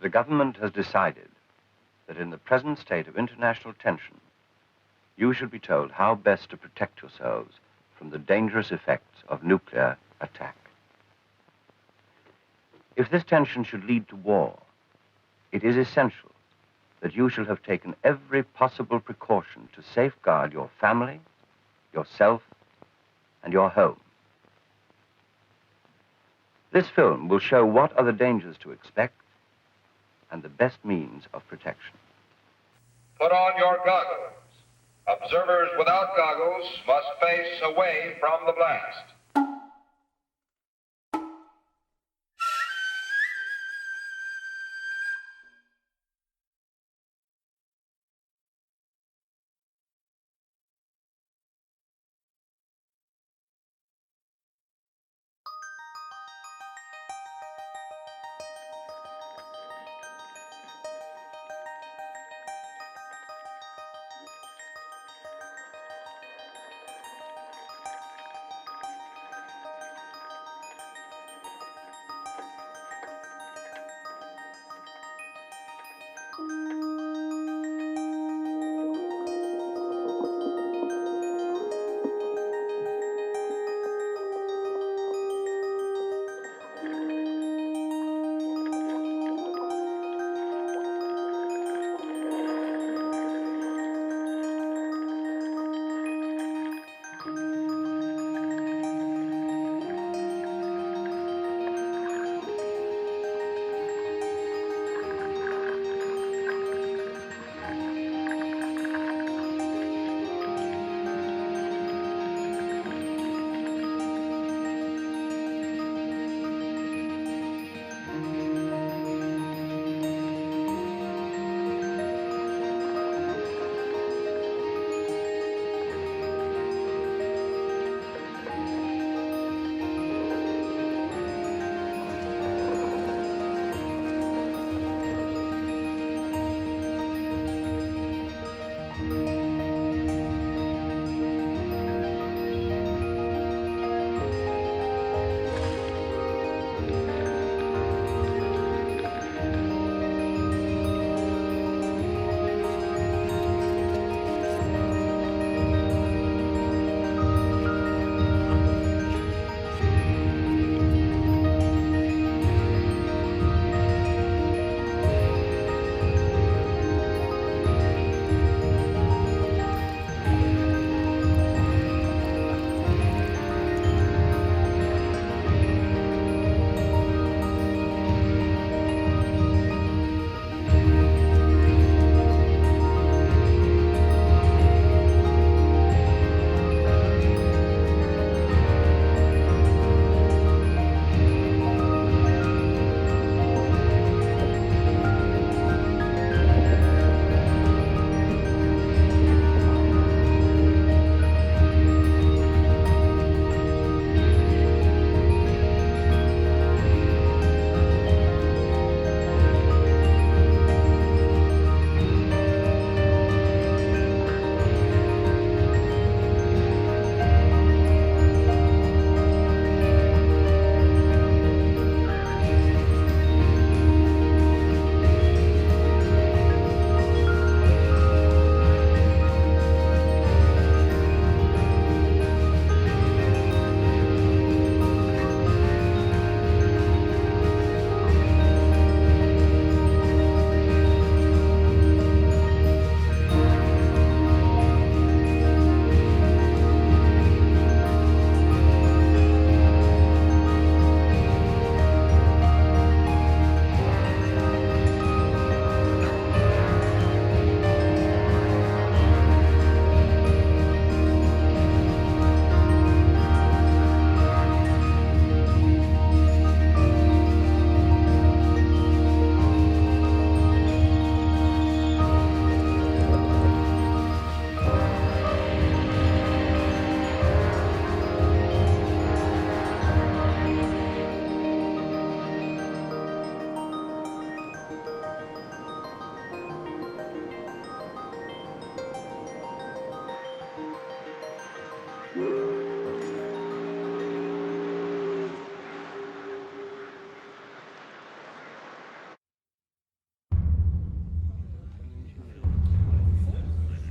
The government has decided that in the present state of international tension, you should be told how best to protect yourselves from the dangerous effects of nuclear attack. If this tension should lead to war, it is essential that you shall have taken every possible precaution to safeguard your family, yourself, and your home. This film will show what are the dangers to expect and the best means of protection. Put on your goggles. Observers without goggles must face away from the blast.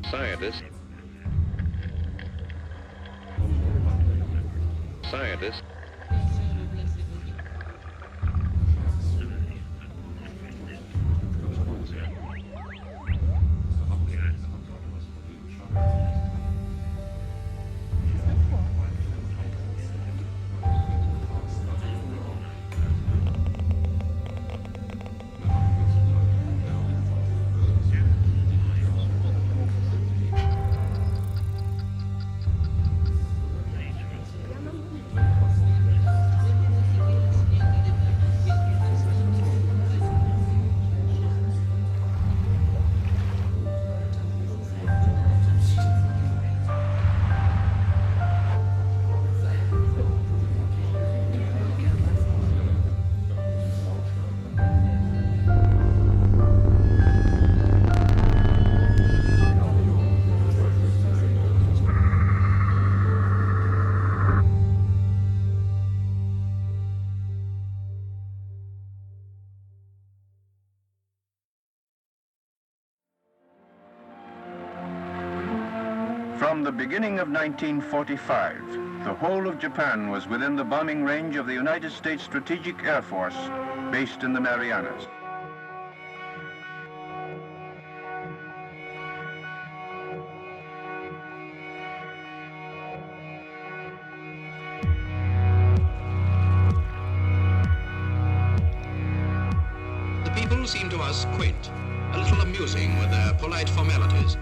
Scientists From the beginning of 1945, the whole of Japan was within the bombing range of the United States Strategic Air Force based in the Marianas. The people seem to us quaint, a little amusing with their polite formalities.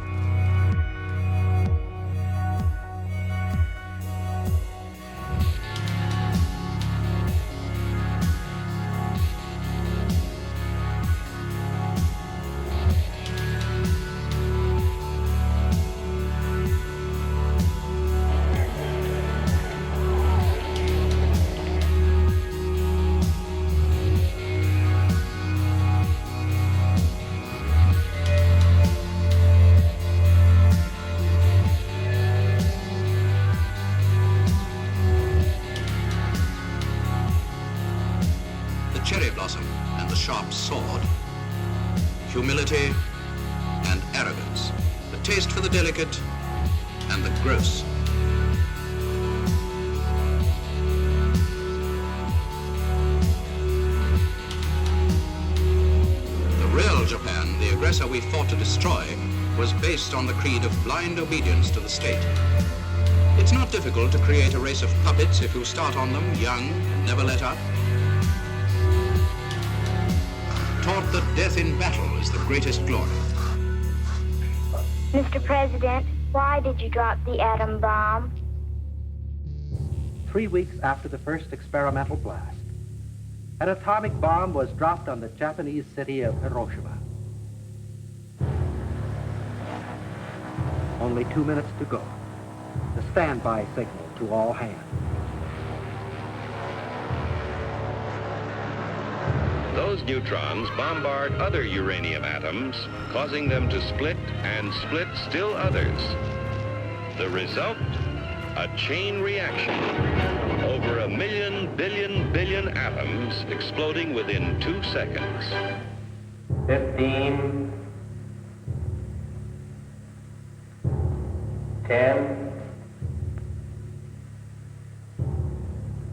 Cherry blossom and the sharp sword, humility and arrogance, the taste for the delicate and the gross. The real Japan, the aggressor we fought to destroy, was based on the creed of blind obedience to the state. It's not difficult to create a race of puppets if you start on them young and never let up. Taught that death in battle is the greatest glory. Mr. President, why did you drop the atom bomb? 3 weeks after the first experimental blast, an atomic bomb was dropped on the Japanese city of Hiroshima. Only 2 minutes to go. The standby signal to all hands. Those neutrons bombard other uranium atoms, causing them to split and split still others. The result? A chain reaction. Over 1 million billion atoms exploding within 2 seconds. 15, 10,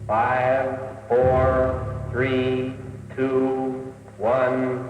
5, 4, 3, 2, 1.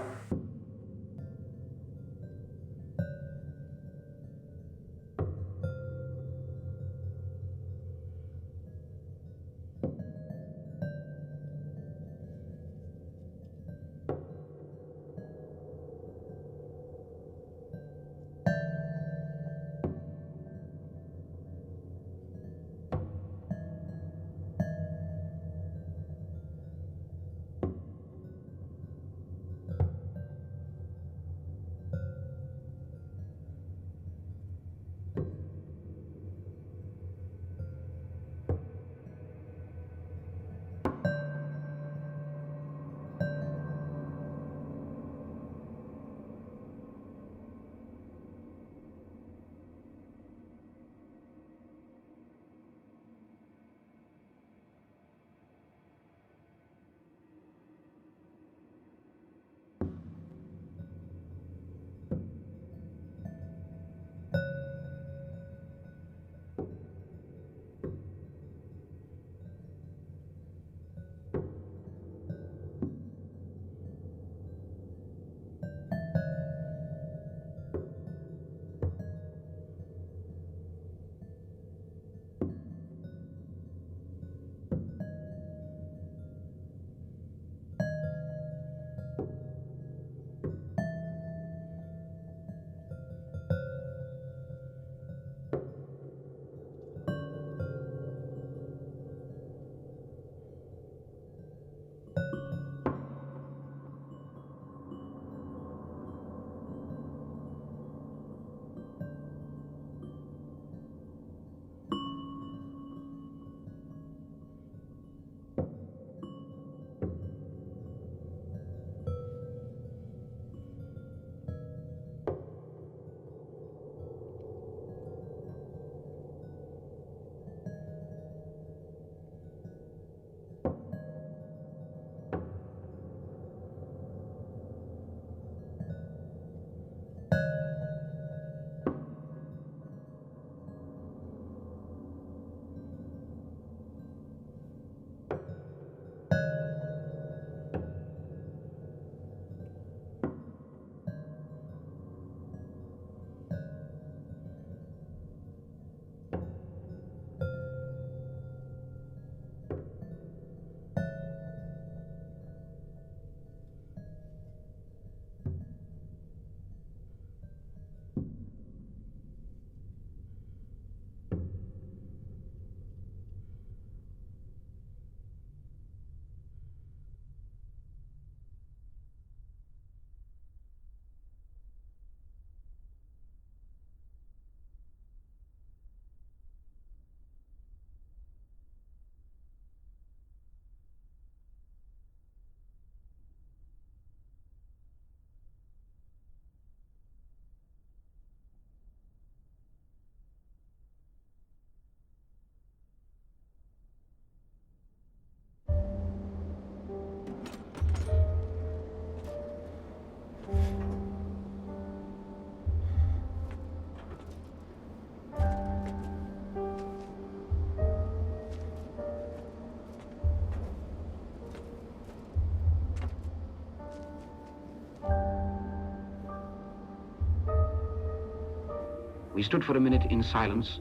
We stood for a minute in silence,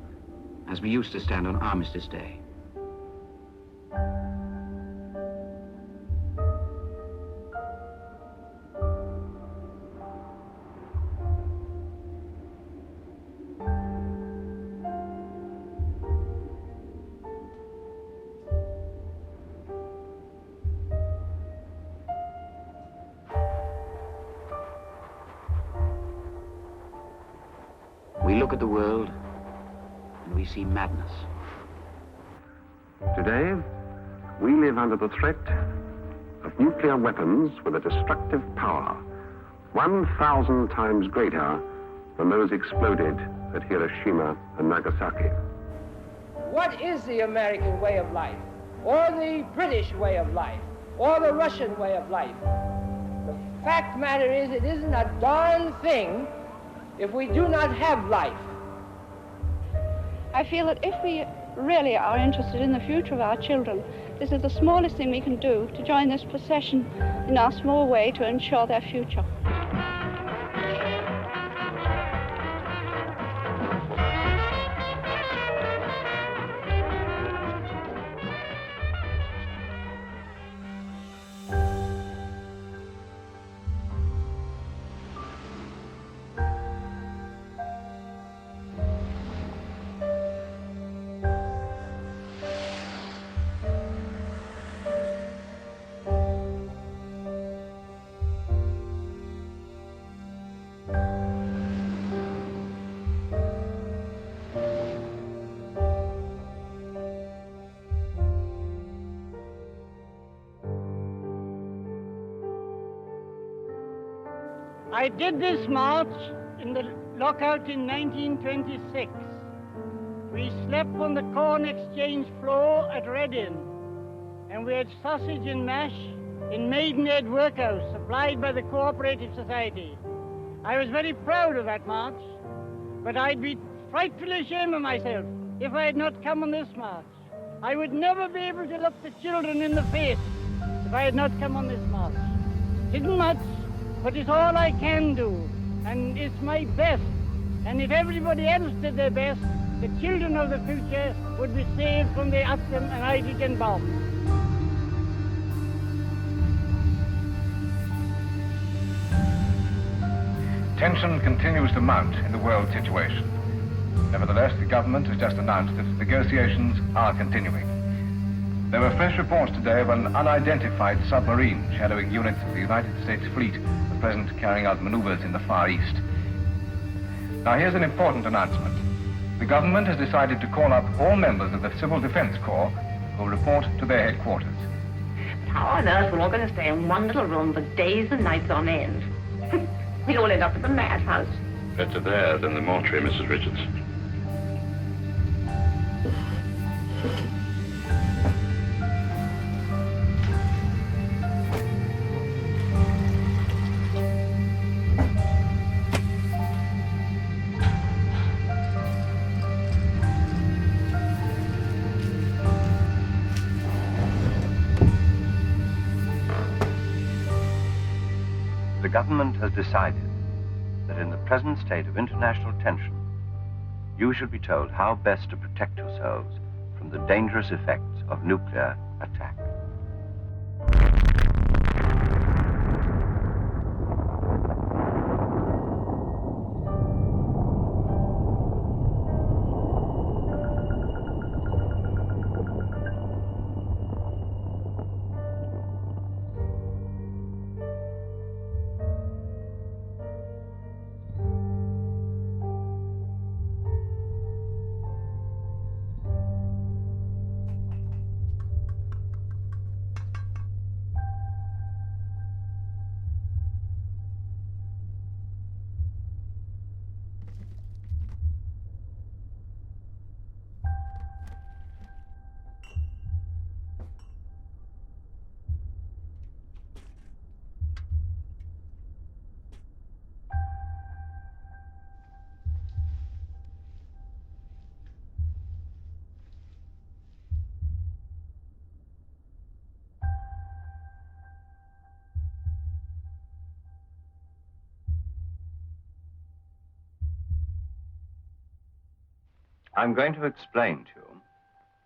as we used to stand on Armistice Day. We look at the world, and we see madness. Today, we live under the threat of nuclear weapons with a destructive power 1,000 times greater than those exploded at Hiroshima and Nagasaki. What is the American way of life, or the British way of life, or the Russian way of life? The fact matter is, it isn't a darn thing if we do not have life. I feel that if we really are interested in the future of our children, this is the smallest thing we can do to join this procession in our small way to ensure their future. I did this march in the lockout in 1926. We slept on the corn exchange floor at Reading, and we had sausage and mash in Maidenhead Workhouse, supplied by the Cooperative Society. I was very proud of that march, but I'd be frightfully ashamed of myself if I had not come on this march. I would never be able to look the children in the face if I had not come on this march. It isn't much, but it's all I can do, and it's my best. And if everybody else did their best, the children of the future would be saved from the atom and hydrogen bomb. Tension continues to mount in the world situation. Nevertheless, the government has just announced that negotiations are continuing. There were fresh reports today of an unidentified submarine shadowing units of the United States fleet, at present carrying out maneuvers in the Far East. Now here's an important announcement. The government has decided to call up all members of the Civil Defense Corps who will report to their headquarters. But how on earth we're all going to stay in one little room for days and nights on end? We'll all end up at the madhouse. Better there than the mortuary, Mrs. Richards. The government has decided that in the present state of international tension, you should be told how best to protect yourselves from the dangerous effects of nuclear attack. I'm going to explain to you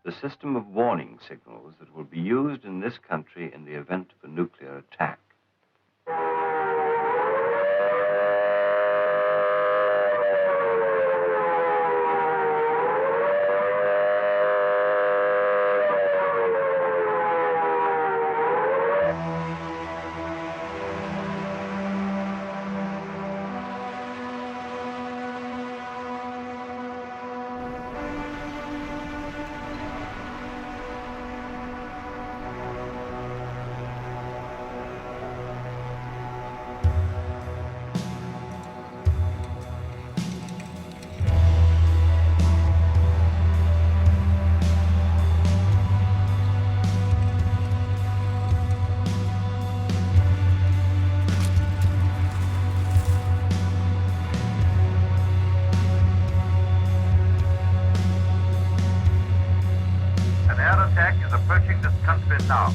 the system of warning signals that will be used in this country in the event of a nuclear attack. An air attack is approaching this country now.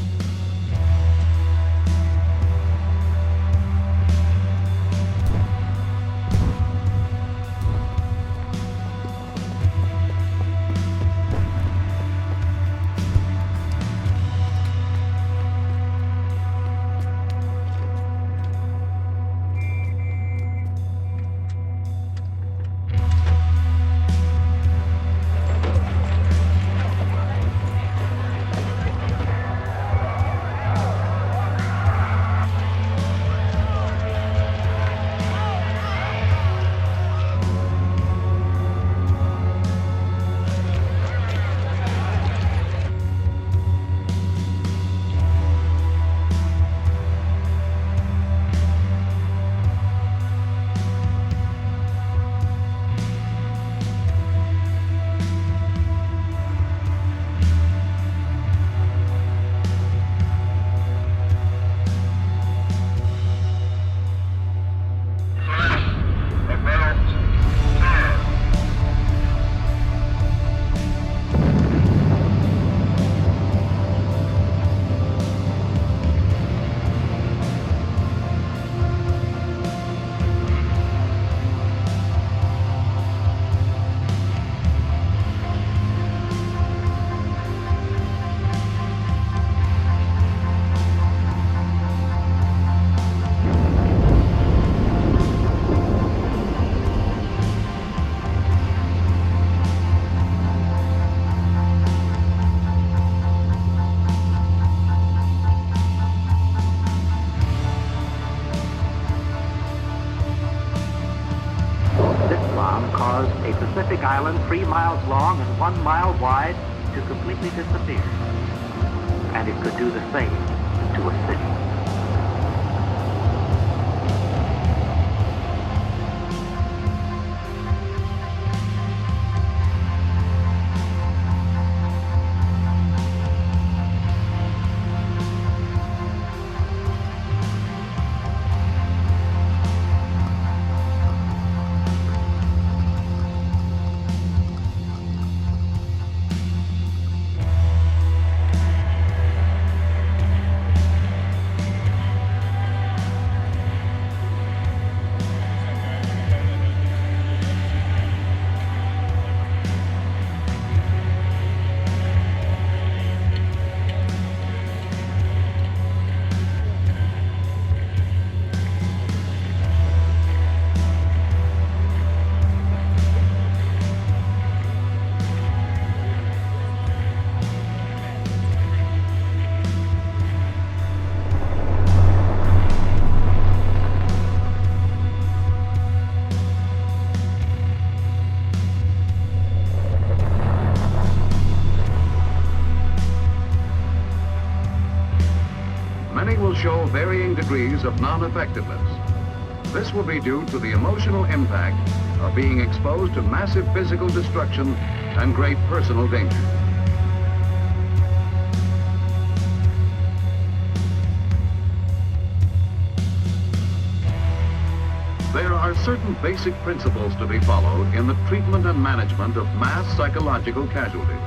caused a Pacific island 3 miles long and 1 mile wide to completely disappear. And it could do the same to a city. Many will show varying degrees of non-effectiveness. This will be due to the emotional impact of being exposed to massive physical destruction and great personal danger. There are certain basic principles to be followed in the treatment and management of mass psychological casualties.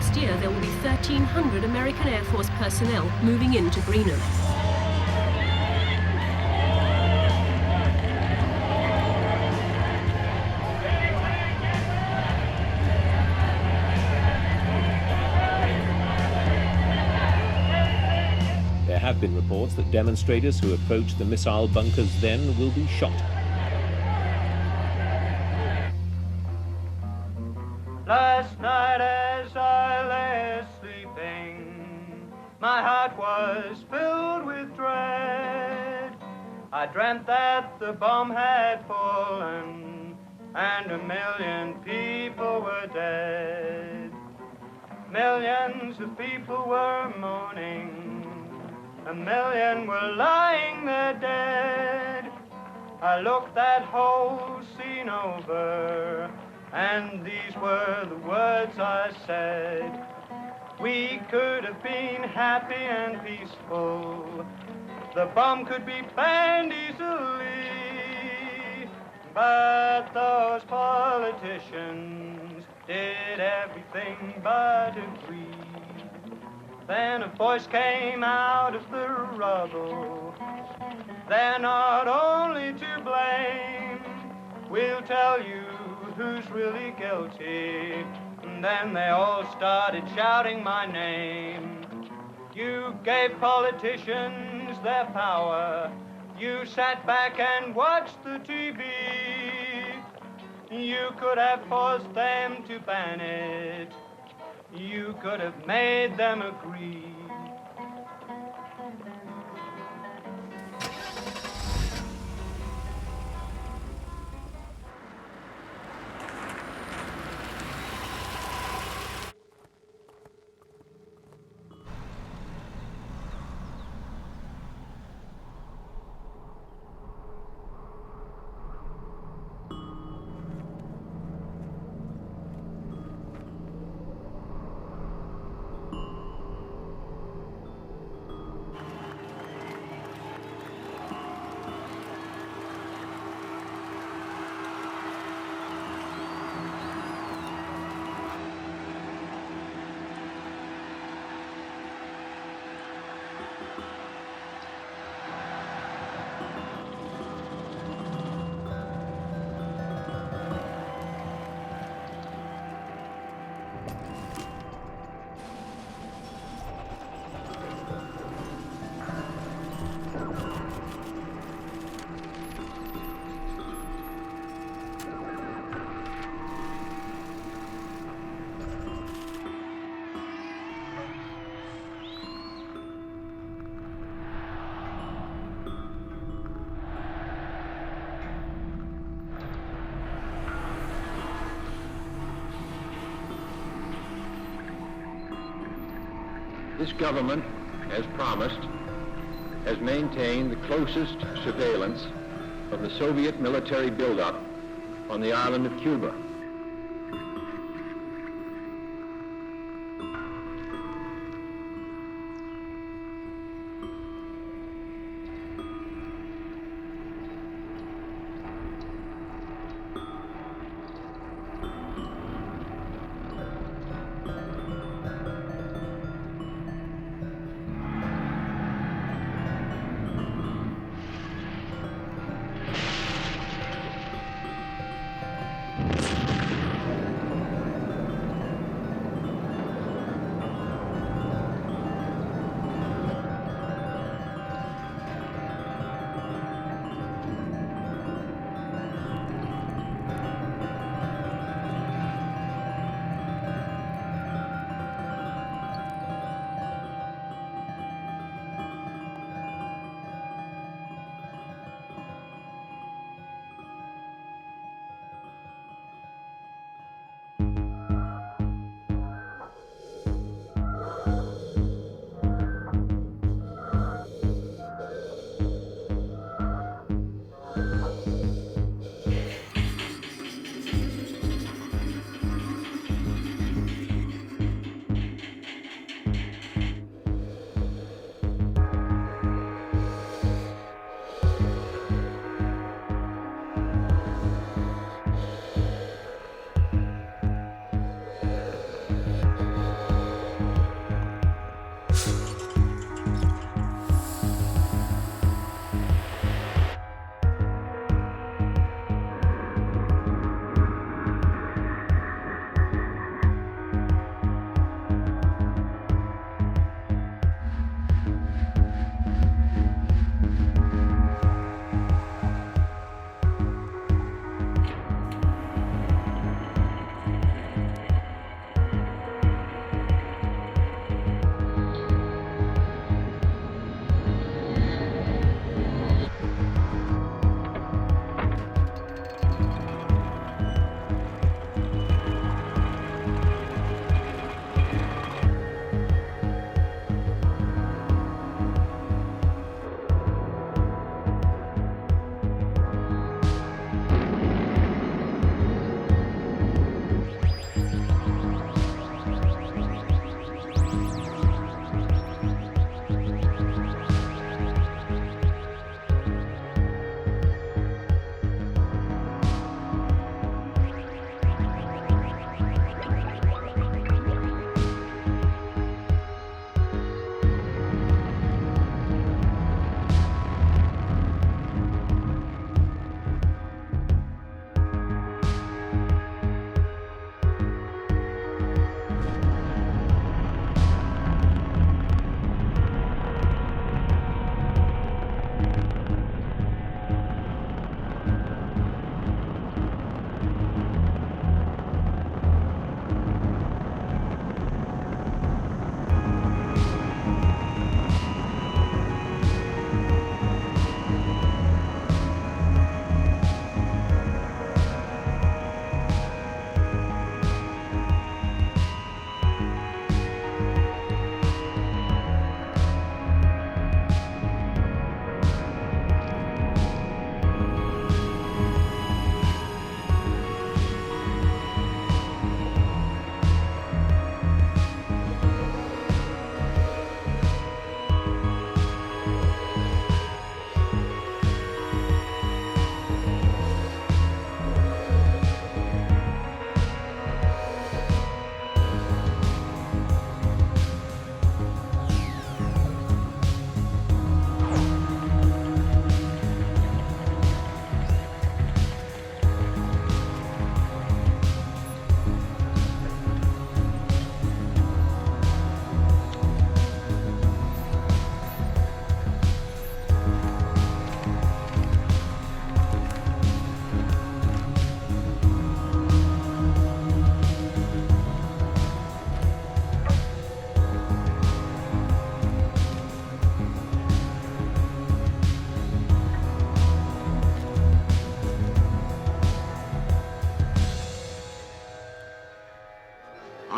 next year there will be 1,300 American Air Force personnel moving into Greenham. There have been reports that demonstrators who approached the missile bunkers then will be shot. Last night as I lay sleeping, my heart was filled with dread. I dreamt that the bomb had fallen and 1,000,000 people were dead. Millions of people were mourning, 1,000,000 were lying there dead. I looked that whole scene over, and these were the words I said. We could have been happy and peaceful. The bomb could be banned easily. But those politicians did everything but agree. Then a voice came out of the rubble. They're not only to blame. We'll tell you who's really guilty. And then they all started shouting my name. You gave politicians their power. You sat back and watched the TV. You could have forced them to ban it. You could have made them agree. This government, as promised, has maintained the closest surveillance of the Soviet military buildup on the island of Cuba.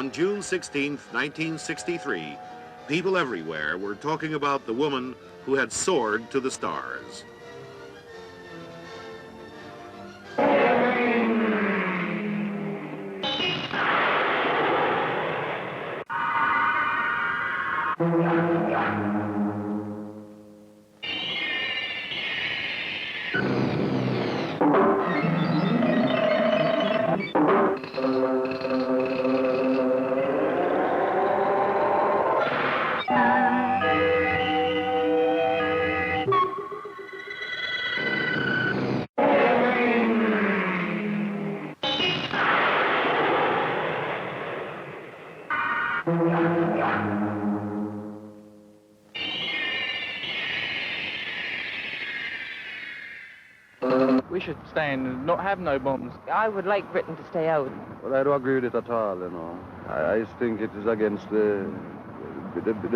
On June 16, 1963, people everywhere were talking about the woman who had soared to the stars. We should stay and not have no bombs. I would like Britain to stay out. Well, I don't agree with it at all, you know. I think it is against the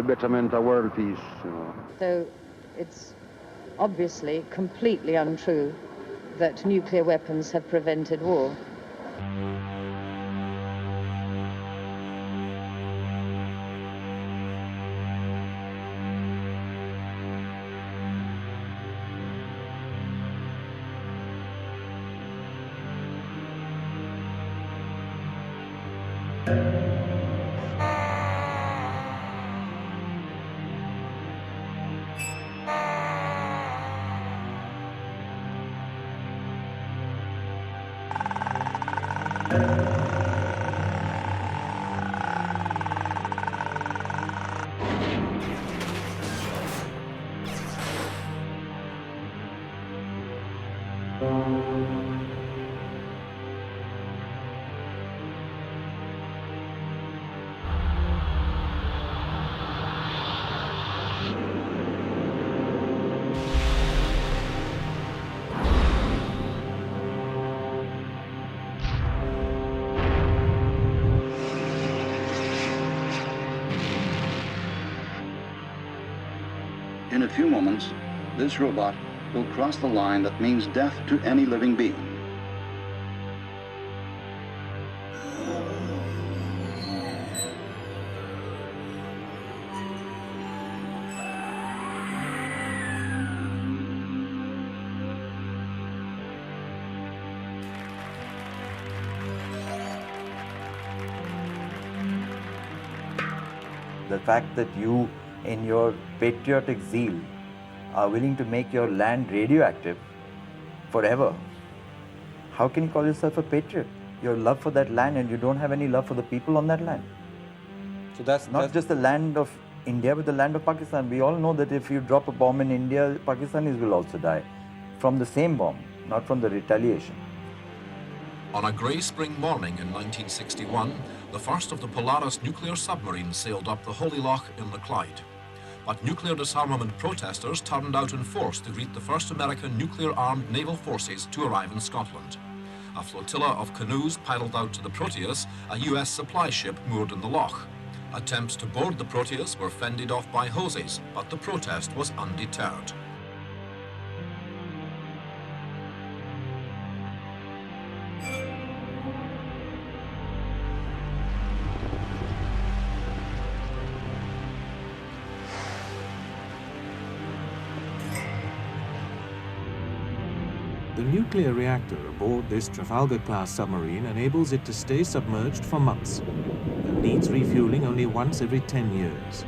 betterment of world peace, you know. So it's obviously completely untrue that nuclear weapons have prevented war. In a few moments, this robot will cross the line that means death to any living being. The fact that you, in your patriotic zeal, are willing to make your land radioactive forever, how can you call yourself a patriot? Your love for that land, and you don't have any love for the people on that land. So that's not just the land of India, but the land of Pakistan. We all know that if you drop a bomb in India, Pakistanis will also die from the same bomb, not from the retaliation. On a grey spring morning in 1961, the first of the Polaris nuclear submarines sailed up the Holy Loch in the Clyde. But nuclear disarmament protesters turned out in force to greet the first American nuclear-armed naval forces to arrive in Scotland. A flotilla of canoes paddled out to the Proteus, a US supply ship moored in the loch. Attempts to board the Proteus were fended off by hoses, but the protest was undeterred. The nuclear reactor aboard this Trafalgar-class submarine enables it to stay submerged for months and needs refueling only once every 10 years.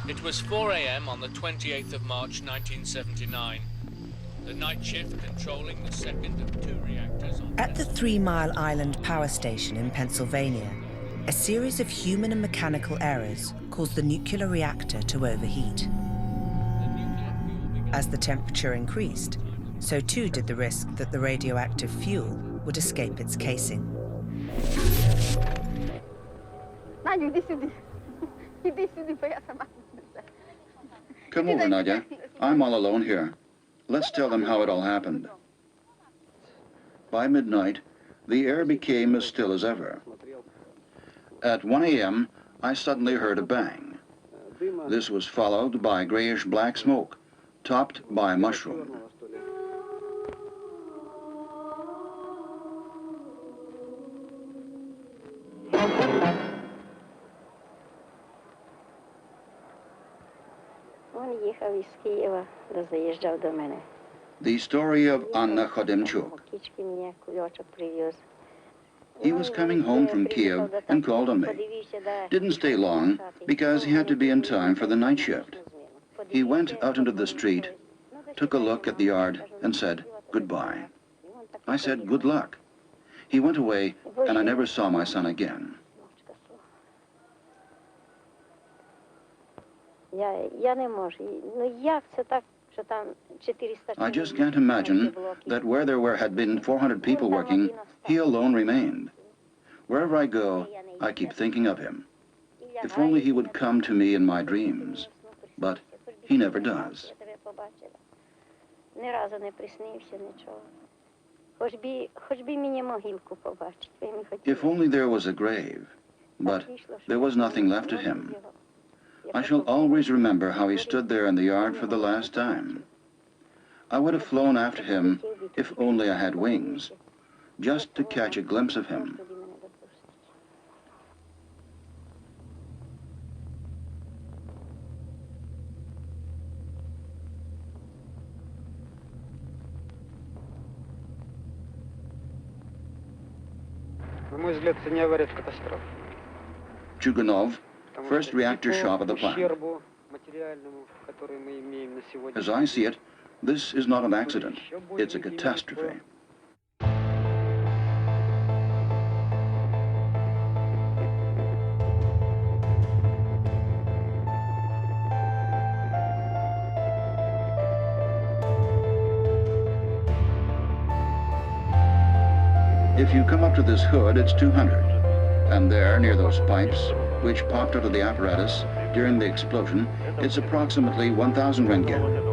It was 4 a.m. on the 28th of March 1979. The night shift controlling the second of 2 reactors on... At the 3 Mile Island power station in Pennsylvania, a series of human and mechanical errors caused the nuclear reactor to overheat. As the temperature increased, so too did the risk that the radioactive fuel would escape its casing. Come over, Nadia. I'm all alone here. Let's tell them how it all happened. By midnight, the air became as still as ever. At 1 a.m., I suddenly heard a bang. This was followed by grayish-black smoke, topped by mushroom. The story of Anna Chodemchuk. He was coming home from Kiev and called on me. Didn't stay long because he had to be in time for the night shift. He went out into the street, took a look at the yard and said goodbye. I said good luck. He went away and I never saw my son again. I just can't imagine that where there had been 400 people working, he alone remained. Wherever I go, I keep thinking of him. If only he would come to me in my dreams. But he never does. If only there was a grave, but there was nothing left of him. I shall always remember how he stood there in the yard for the last time. I would have flown after him if only I had wings, just to catch a glimpse of him. Chuganov, first reactor shop of the plant. As I see it, this is not an accident. It's a catastrophe. If you come up to this hood, it's 200. And there, near those pipes, which popped out of the apparatus during the explosion, it's approximately 1,000 Rentgen.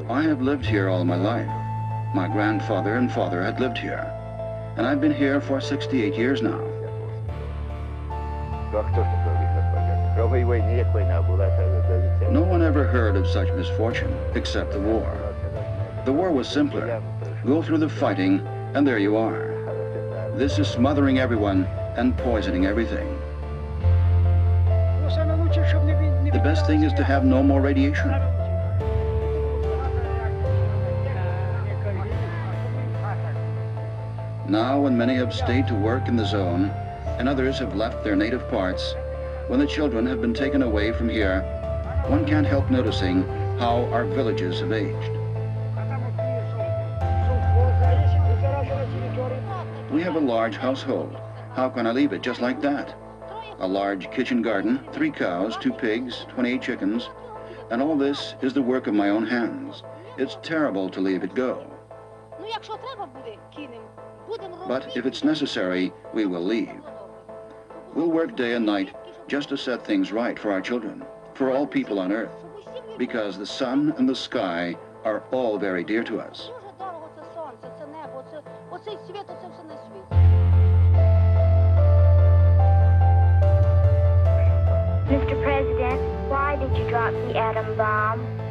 I have lived here all my life. My grandfather and father had lived here, and I've been here for 68 years now. No one ever heard of such misfortune, except the war. The war was simpler. Go through the fighting, and there you are. This is smothering everyone and poisoning everything. The best thing is to have no more radiation. Now, when many have stayed to work in the zone, and others have left their native parts, when the children have been taken away from here, one can't help noticing how our villages have aged. We have a large household. How can I leave it just like that? A large kitchen garden, 3 cows, 2 pigs, 28 chickens, and all this is the work of my own hands. It's terrible to leave it go. But if it's necessary, we will leave. We'll work day and night just to set things right for our children, for all people on Earth, because the sun and the sky are all very dear to us. the atom bomb.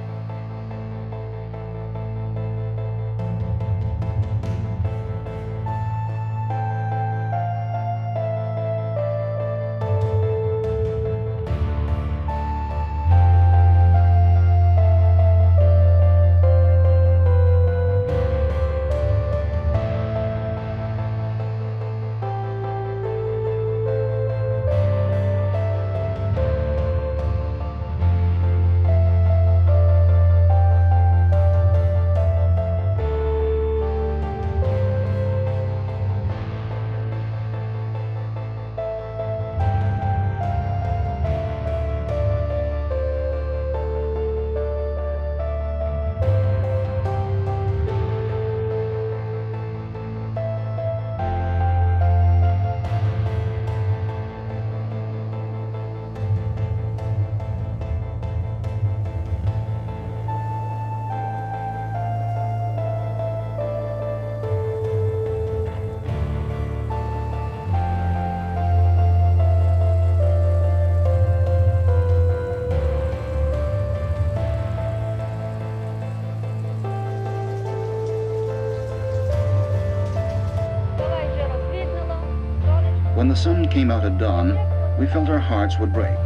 When the sun came out at dawn, we felt our hearts would break.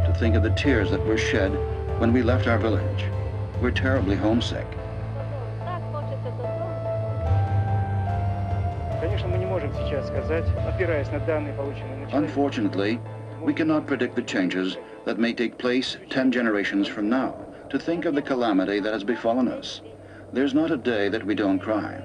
To think of the tears that were shed when we left our village. We're terribly homesick. Unfortunately, we cannot predict the changes that may take place 10 generations from now. To think of the calamity that has befallen us. There's not a day that we don't cry.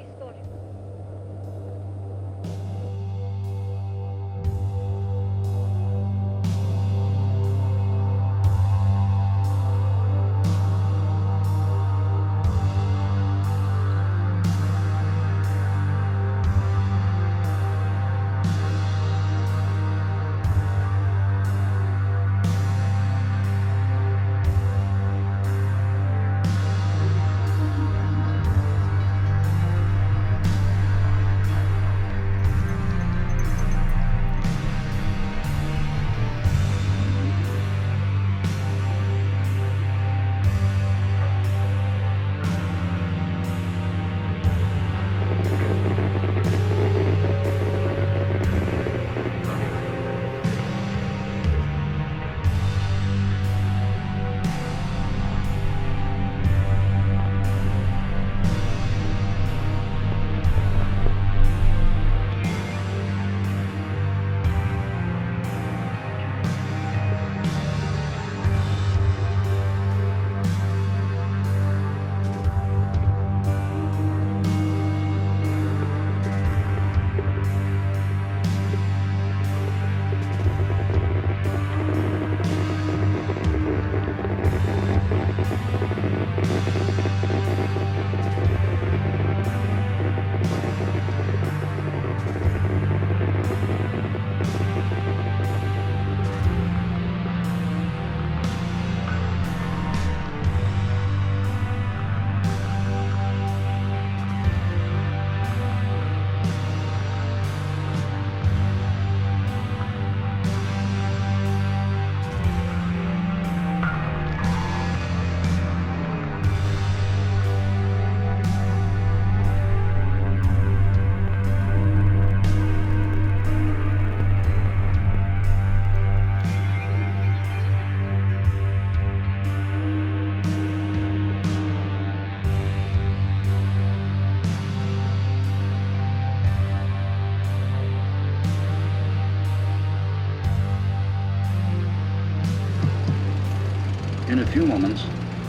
In a few moments,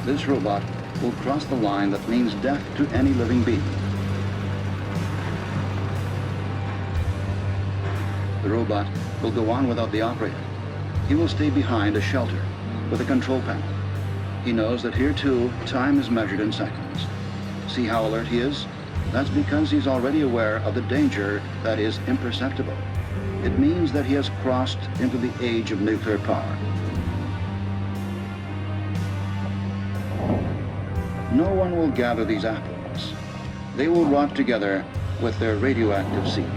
this robot will cross the line that means death to any living being. The robot will go on without the operator. He will stay behind a shelter with a control panel. He knows that here too, time is measured in seconds. See how alert he is? That's because he's already aware of the danger that is imperceptible. It means that he has crossed into the age of nuclear power. No one will gather these apples. They will rot together with their radioactive seeds.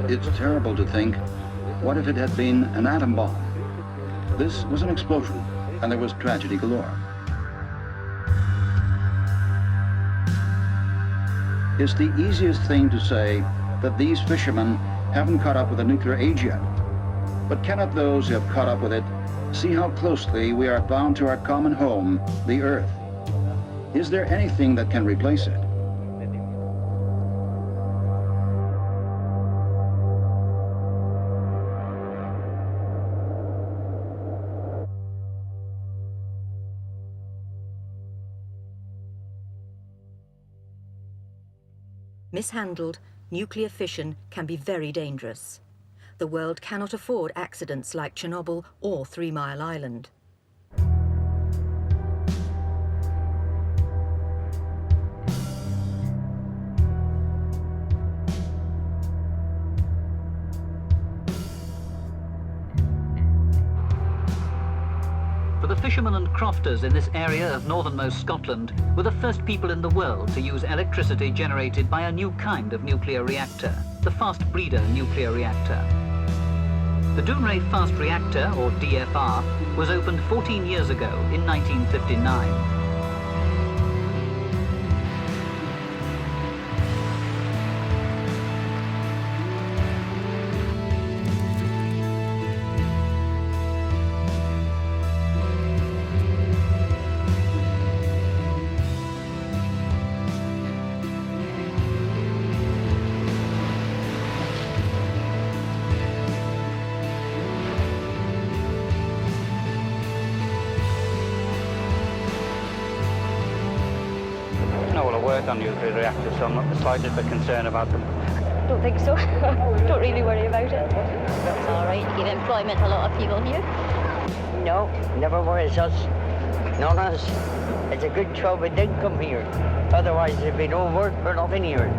It's terrible to think, what if it had been an atom bomb? This was an explosion, and there was tragedy galore. It's the easiest thing to say that these fishermen haven't caught up with the nuclear age yet. But cannot those who have caught up with it see how closely we are bound to our common home, the Earth? Is there anything that can replace it? Mishandled, nuclear fission can be very dangerous. The world cannot afford accidents like Chernobyl or 3 Mile Island. For the fishermen and crofters in this area of northernmost Scotland were the first people in the world to use electricity generated by a new kind of nuclear reactor, the fast breeder nuclear reactor. The Dounreay Fast Reactor, or DFR, was opened 14 years ago in 1959. On nuclear reactors, so I'm not the slightest bit concerned about them. Don't think so. Don't really worry about it. It's all right to give employment to a lot of people here. No, never worries us. None of us. It's a good job we did come here. Otherwise there'd be no work for nothing here.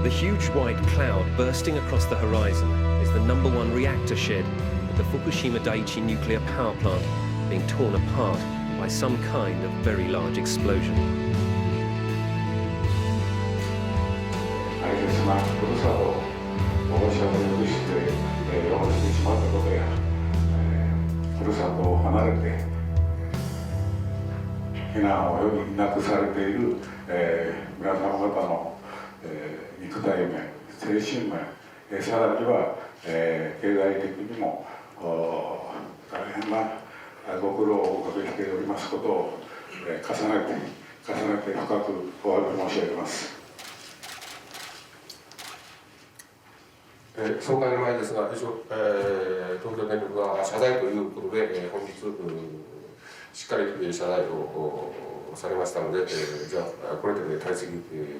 The huge white cloud bursting across the horizon is the #1 reactor shed at the Fukushima Daiichi nuclear power plant being torn apart by some kind of very large explosion. 大切なふるさとを私は許して汚してしまったことや、ふるさとを離れて避難を余儀なくされている皆様方の肉体面、精神面、さらには経済的にも大変なご苦労をおかけしておりますことを重ねて深くお詫び申し上げます。総会の前ですが、東京電力が謝罪ということで、本日しっかり謝罪をされましたので、じゃあこれで退席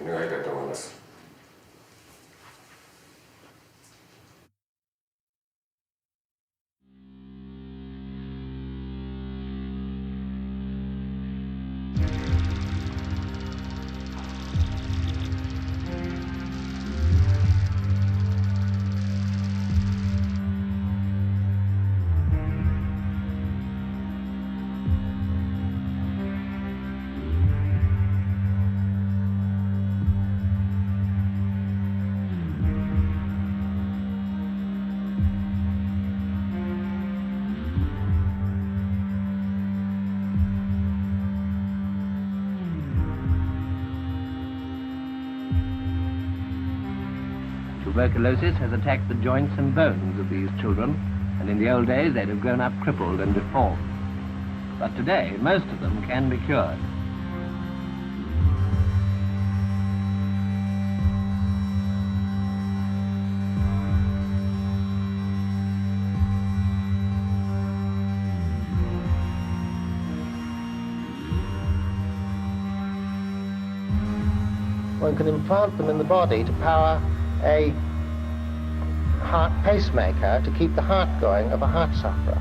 願いたいと思います。Tuberculosis has attacked the joints and bones of these children, and in the old days they'd have grown up crippled and deformed. But today, most of them can be cured. One can implant them in the body to power a heart pacemaker to keep the heart going of a heart sufferer.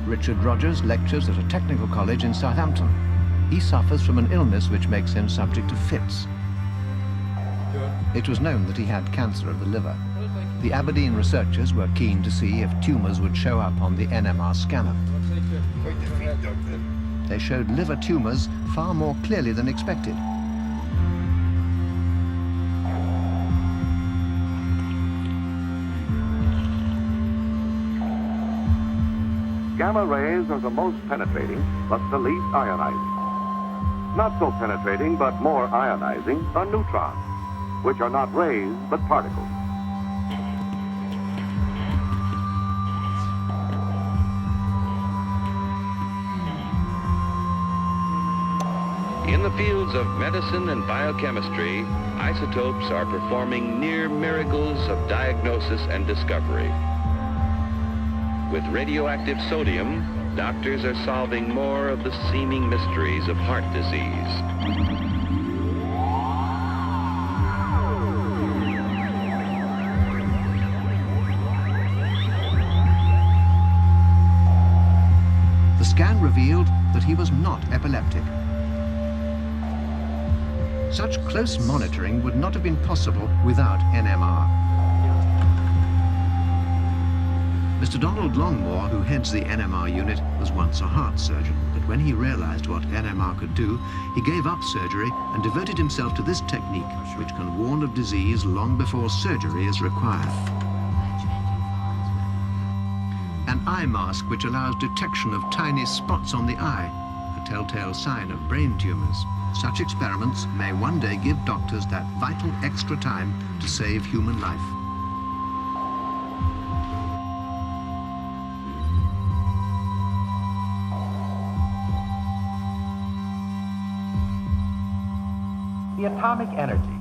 Richard Rogers lectures at a technical college in Southampton. He suffers from an illness which makes him subject to fits. It was known that he had cancer of the liver. the Aberdeen researchers were keen to see if tumours would show up on the NMR scanner. They showed liver tumours far more clearly than expected. Gamma rays are the most penetrating, but the least ionizing. Not so penetrating, but more ionizing, are neutrons, which are not rays, but particles. In the fields of medicine and biochemistry, isotopes are performing near miracles of diagnosis and discovery. With radioactive sodium, doctors are solving more of the seeming mysteries of heart disease. The scan revealed that he was not epileptic. Such close monitoring would not have been possible without NMR. Mr. Donald Longmore, who heads the NMR unit, was once a heart surgeon, but when he realized what NMR could do, he gave up surgery and devoted himself to this technique, which can warn of disease long before surgery is required. An eye mask which allows detection of tiny spots on the eye, a telltale sign of brain tumors. Such experiments may one day give doctors that vital extra time to save human life. The atomic energy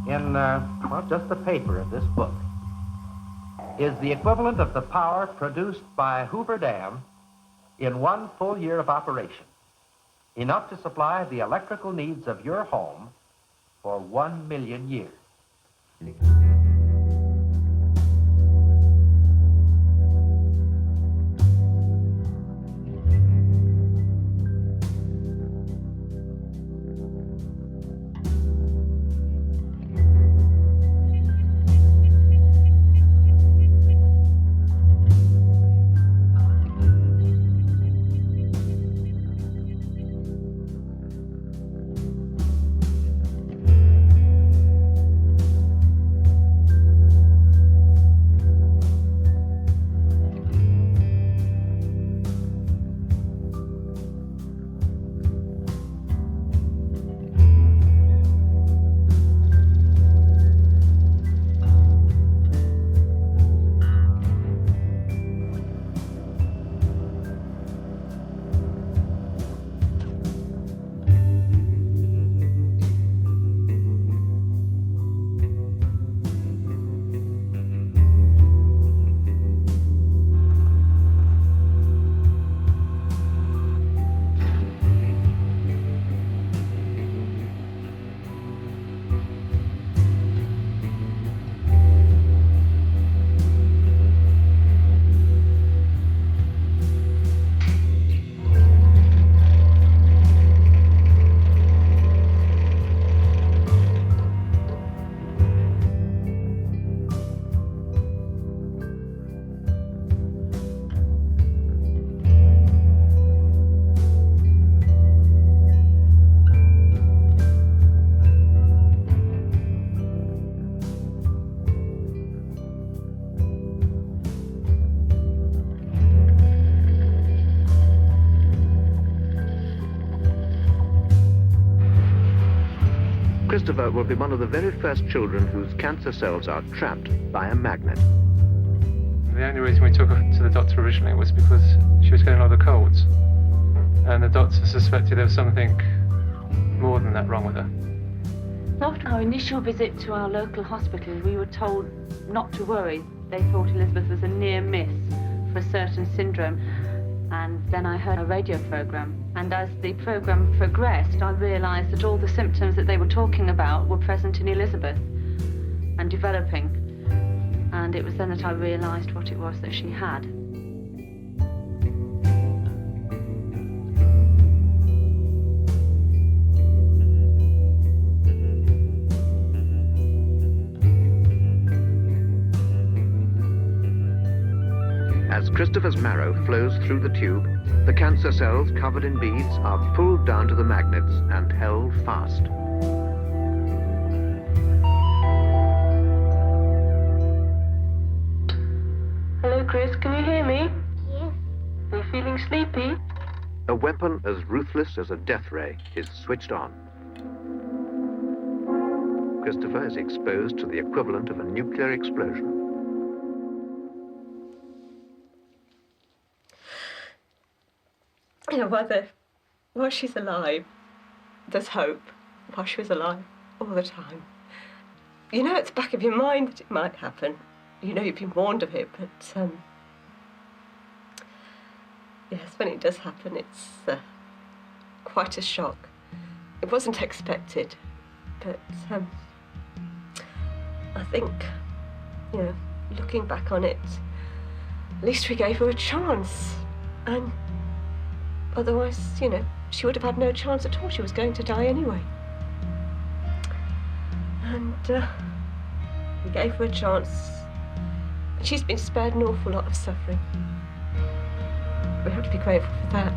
in, well, just the paper of this book is the equivalent of the power produced by Hoover Dam in 1 full year of operation, enough to supply the electrical needs of your home for 1 million years. Christopher will be one of the very first children whose cancer cells are trapped by a magnet. The only reason we took her to the doctor originally was because she was getting a lot of colds, and the doctor suspected there was something more than that wrong with her. After our initial visit to our local hospital, we were told not to worry. They thought Elizabeth was a near miss for a certain syndrome. And then I heard a radio program, and as the program progressed, I realized that all the symptoms that they were talking about were present in Elizabeth and developing. And it was then that I realized what it was that she had. As Christopher's marrow flows through the tube, the cancer cells covered in beads are pulled down to the magnets and held fast. Hello, Chris, can you hear me? Yes. Are you feeling sleepy? A weapon as ruthless as a death ray is switched on. Christopher is exposed to the equivalent of a nuclear explosion. You know, while she's alive, there's hope. While she was alive, all the time. You know, at the back of your mind that it might happen. You know, you've been warned of it, but yes, when it does happen, it's quite a shock. It wasn't expected, but I think, you know, looking back on it, at least we gave her a chance. And otherwise, you know, she would have had no chance at all. She was going to die anyway. And we gave her a chance. And she's been spared an awful lot of suffering. We have to be grateful for that.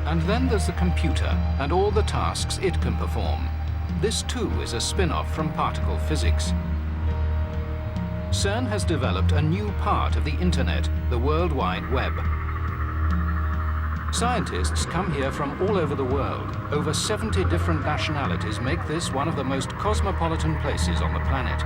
And then there's the computer and all the tasks it can perform. This too is a spin-off from particle physics. CERN has developed a new part of the internet, the World Wide Web. Scientists come here from all over the world. Over 70 different nationalities make this one of the most cosmopolitan places on the planet.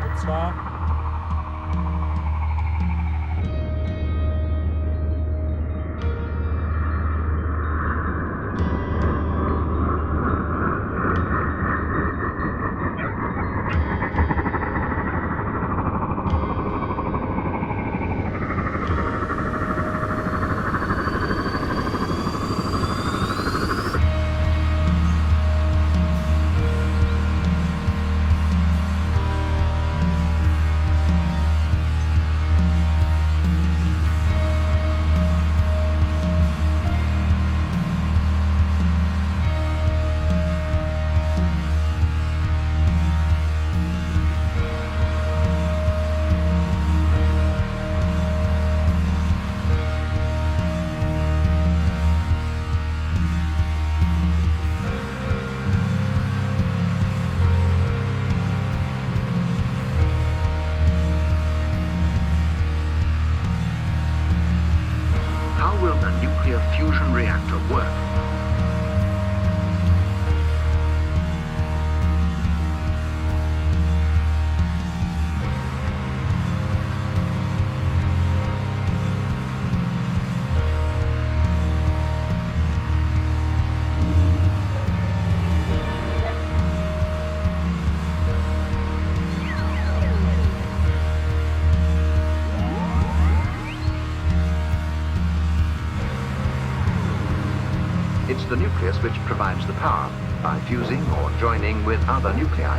fusion reactor work. It's the nucleus which provides the power by fusing or joining with other nuclei.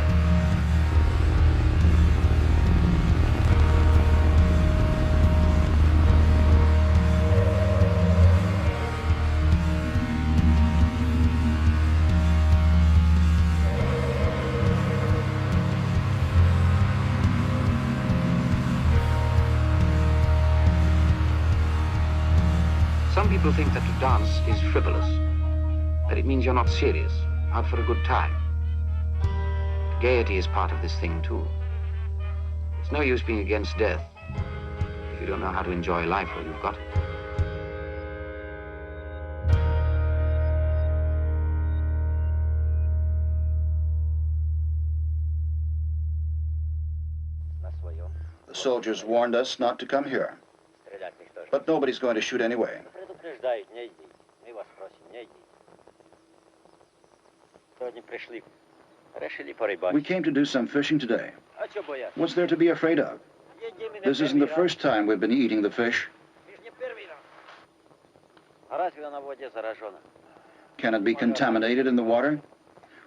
Some people think that to dance is frivolous, that it means you're not serious, out for a good time. Gaiety is part of this thing too. It's no use being against death if you don't know how to enjoy life while you've got it. The soldiers warned us not to come here. But nobody's going to shoot anyway. We came to do some fishing today. What's there to be afraid of? This isn't the first time we've been eating the fish. Can it be contaminated in the water?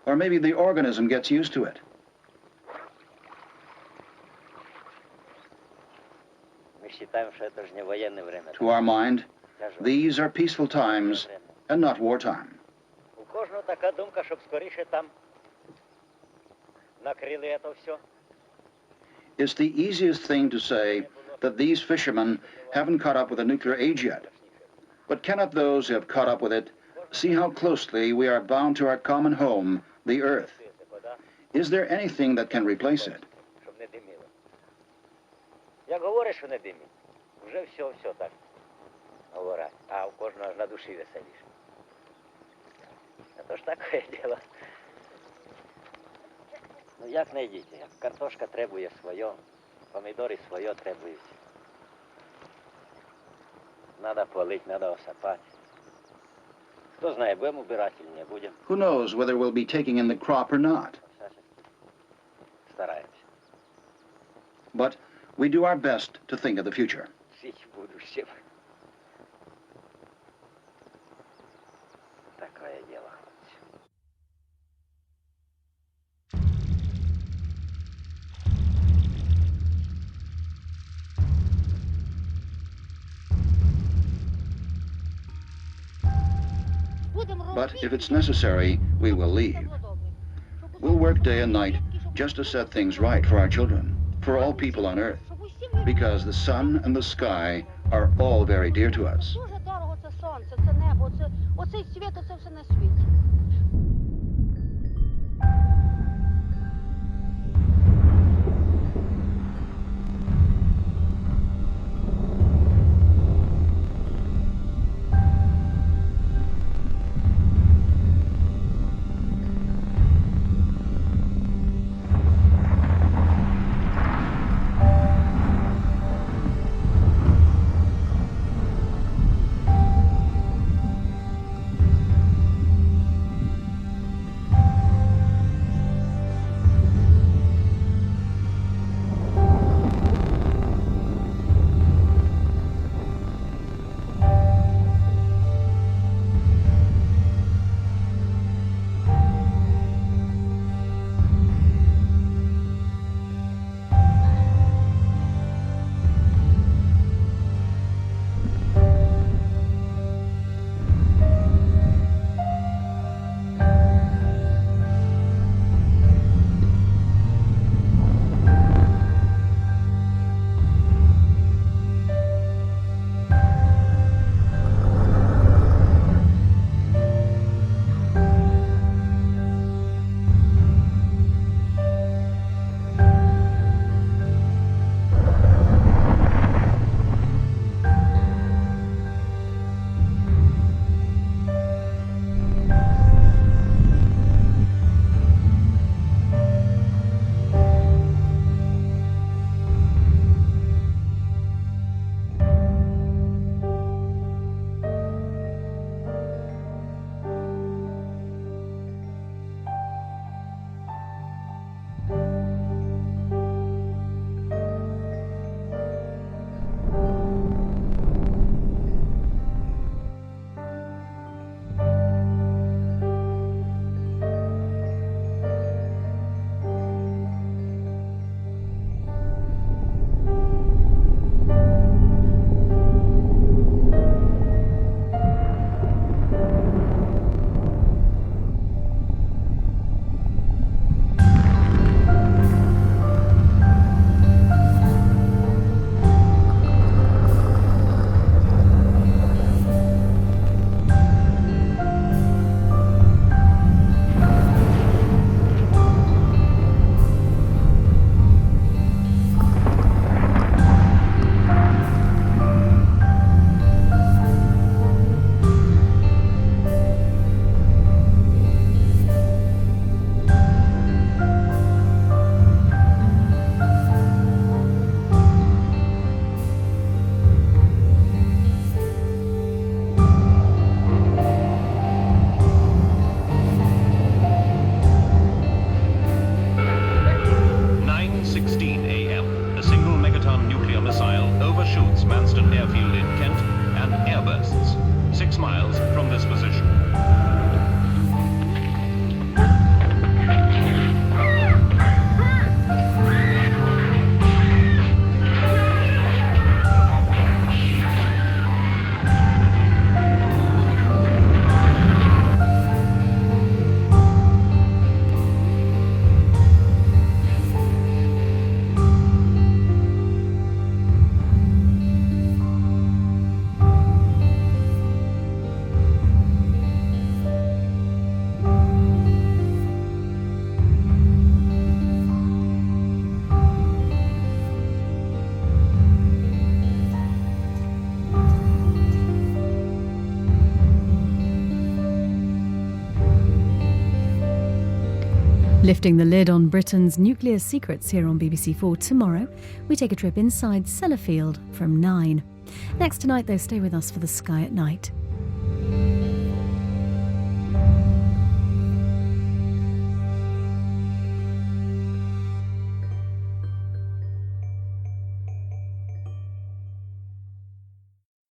Or maybe the organism gets used to it. To our mind, these are peaceful times and not wartime. It's the easiest thing to say that these fishermen haven't caught up with the nuclear age yet. But cannot those who have caught up with it see how closely we are bound to our common home, the Earth? Is there anything that can replace it? Ну як не йдіть, картошка требує своє, помідори своє требують. Надо полить, надо осапати. Хто знає, будемо убирати чи не будемо. Who knows whether we'll be taking in the crop or not? Стараємося. But we do our best to think of the future. Жить в будущем. Такое дело. But if it's necessary, we will leave. We'll work day and night just to set things right for our children, for all people on Earth, because the sun and the sky are all very dear to us. Дуже дорого це сонце, це небо, оцей світ, це все на світі. Lifting the lid on Britain's nuclear secrets here on BBC4 tomorrow. We take a trip inside Sellafield from 9. Next tonight, though, stay with us for The Sky at Night.